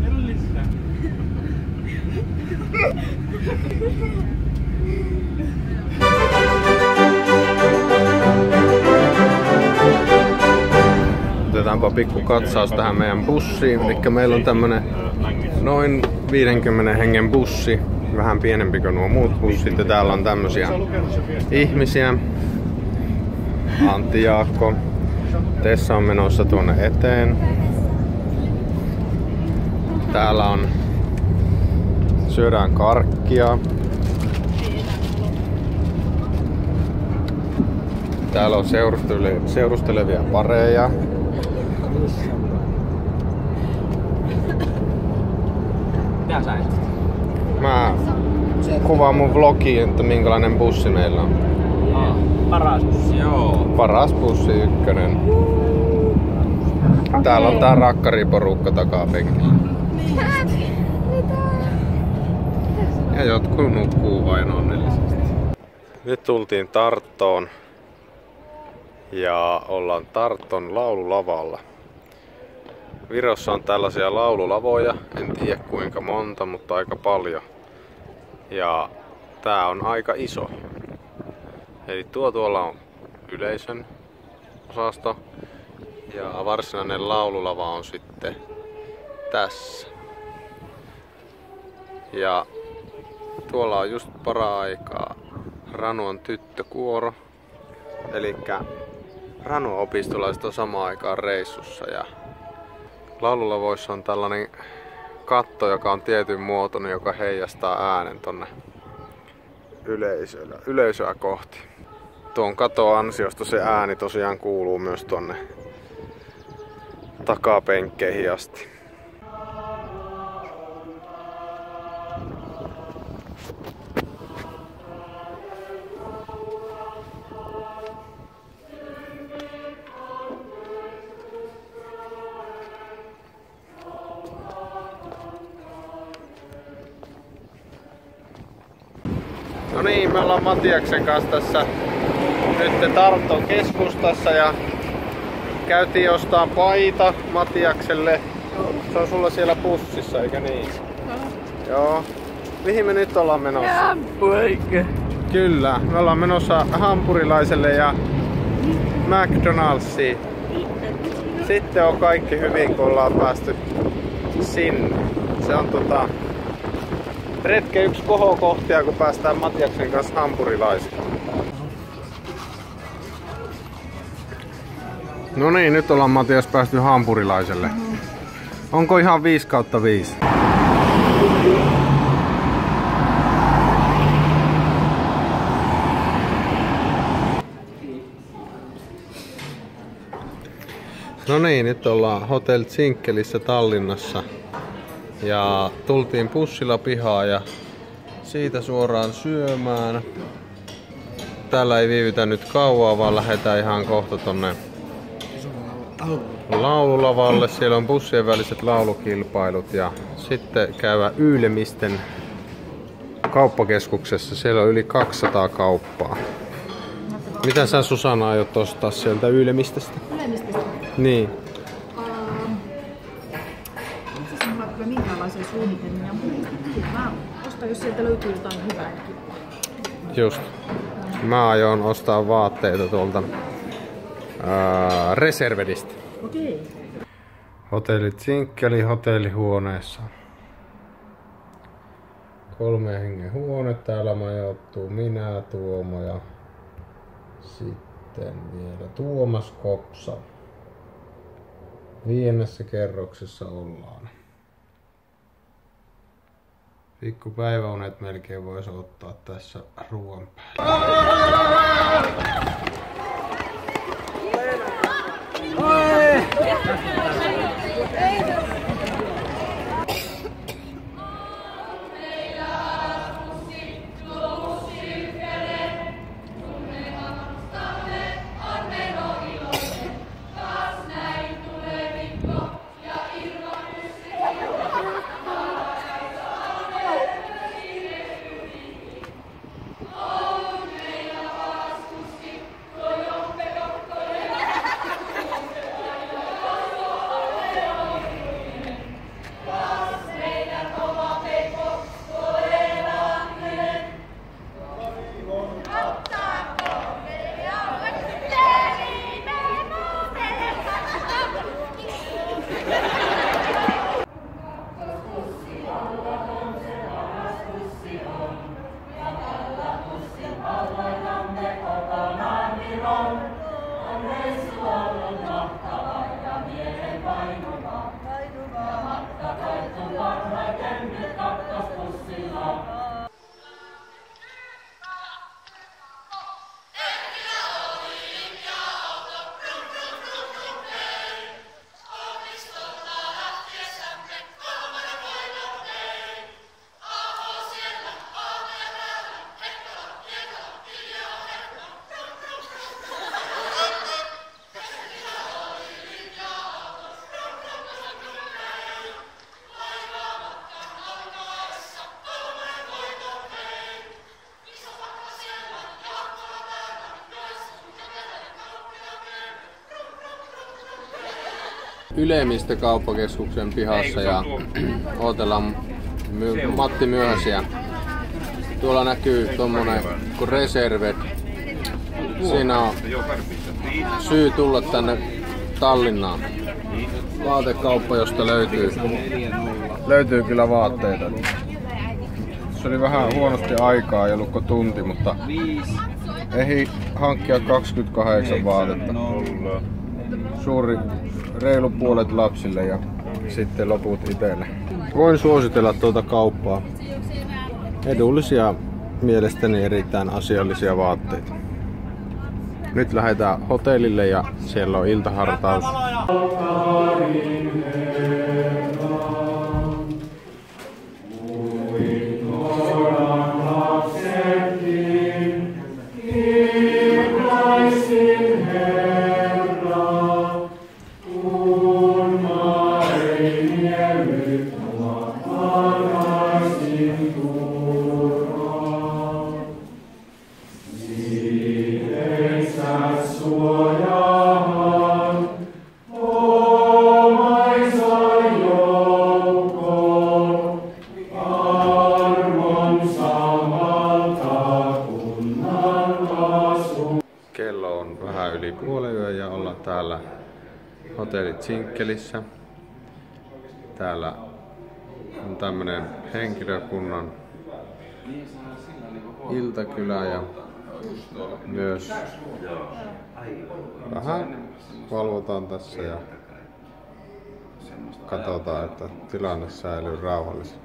Meillä on lisää. Otetaanpa pikku katsaus tähän meidän bussiin. Eli meillä on tämmönen noin 50 hengen bussi. Vähän pienempi kuin nuo muut bussit. Ja täällä on tämmösiä ihmisiä. Antti, Jaakko. Tessa on menossa tuonne eteen. Täällä on syödään karkkia. Täällä on seurustelevia pareja. Mitä sä esität? Mä kuvaan mun vlogiin, että minkälainen bussi meillä on. Paras bussi. Joo. Paras bussi ykkönen. Täällä on tää rakkariporukka takapenkillä. Ja jotkut nukkuu vain onnellisesti. Nyt tultiin Tarttoon. Ja ollaan Tarton laululavalla. Virossa on tällaisia laululavoja, en tiedä kuinka monta, mutta aika paljon. Ja tää on aika iso. Eli tuolla on yleisön osasto ja varsinainen laululava on sitten tässä. Ja tuolla on just para-aikaa Ranuan tyttökuoro. Elikkä Ranu-opistolaiset on samaan aikaan reissussa ja laululavoissa on tällainen katto, joka on tietyn muotoinen, joka heijastaa äänen tonne yleisöä kohti. Tuon katon ansiosta se ääni tosiaan kuuluu myös tonne takapenkkeihin asti. No niin, me ollaan Matiaksen kanssa tässä nyt Tarton keskustassa ja käytiin ostaa paita Matiakselle. Se on sulla siellä pussissa, eikä niin? Joo. Mihin me nyt ollaan menossa? Hampurilaiselle. Kyllä, me ollaan menossa hampurilaiselle ja McDonald'siin. Sitten on kaikki hyvin, kun ollaan päästy sinne. Se on retke yksi kohokohtia, kun päästään Matiaksen kanssa hampurilaisille. No niin, nyt ollaan Matias päästy hampurilaiselle. Onko ihan 5/5? No niin, nyt ollaan Hotel Zinkkelissä Tallinnassa. Ja tultiin bussilla pihaan ja siitä suoraan syömään. Täällä ei viivytä nyt kauaa, vaan lähdetään ihan kohta tonne laululavalle. Siellä on bussien väliset laulukilpailut ja sitten käydään Yylemisten kauppakeskuksessa. Siellä on yli 200 kauppaa. Mitä sä, Susanna, aiot ostaa sieltä Yylemistä? Yylemistä? Niin. Siis mulla ei ole minkäänlaisia suunnitelmia. Mä ostan, jos sieltä löytyy jotain hyvää. Just. Mä aion ostaa vaatteita tuolta Reservedistä. Okei. Hotelli Zinkkeli hotellihuoneessa. 3 hengen huone. Täällä majoittuu minä, Tuomo ja sitten vielä Tuomas Kopsa. 5. kerroksessa ollaan. Pikku päiväunet melkein voisi ottaa tässä ruoan päälle. Ylemmistä kauppakeskuksen pihassa ja odotellaan Matti Myöhäsiä. Tuolla näkyy tommonen kuin Reserved. Siinä on syy tulla tänne Tallinnaan. Vaatekauppa, josta löytyy kyllä vaatteita. Se oli vähän huonosti aikaa, ei ollut kuin tunti, mutta ehi hankkia 28 vaatetta. Suuri reilu puolet lapsille ja sitten loput itselle. Voin suositella tuota kauppaa. Edullisia, mielestäni erittäin asiallisia vaatteita. Nyt lähdetään hotellille ja siellä on iltahartaus. Kello on vähän yli puoliyö ja ollaan täällä hotelli Zinkkelissä. Täällä on tämmönen henkilökunnan iltakylä ja myös vähän valvotaan tässä ja katsotaan, että tilanne säilyy rauhallisena.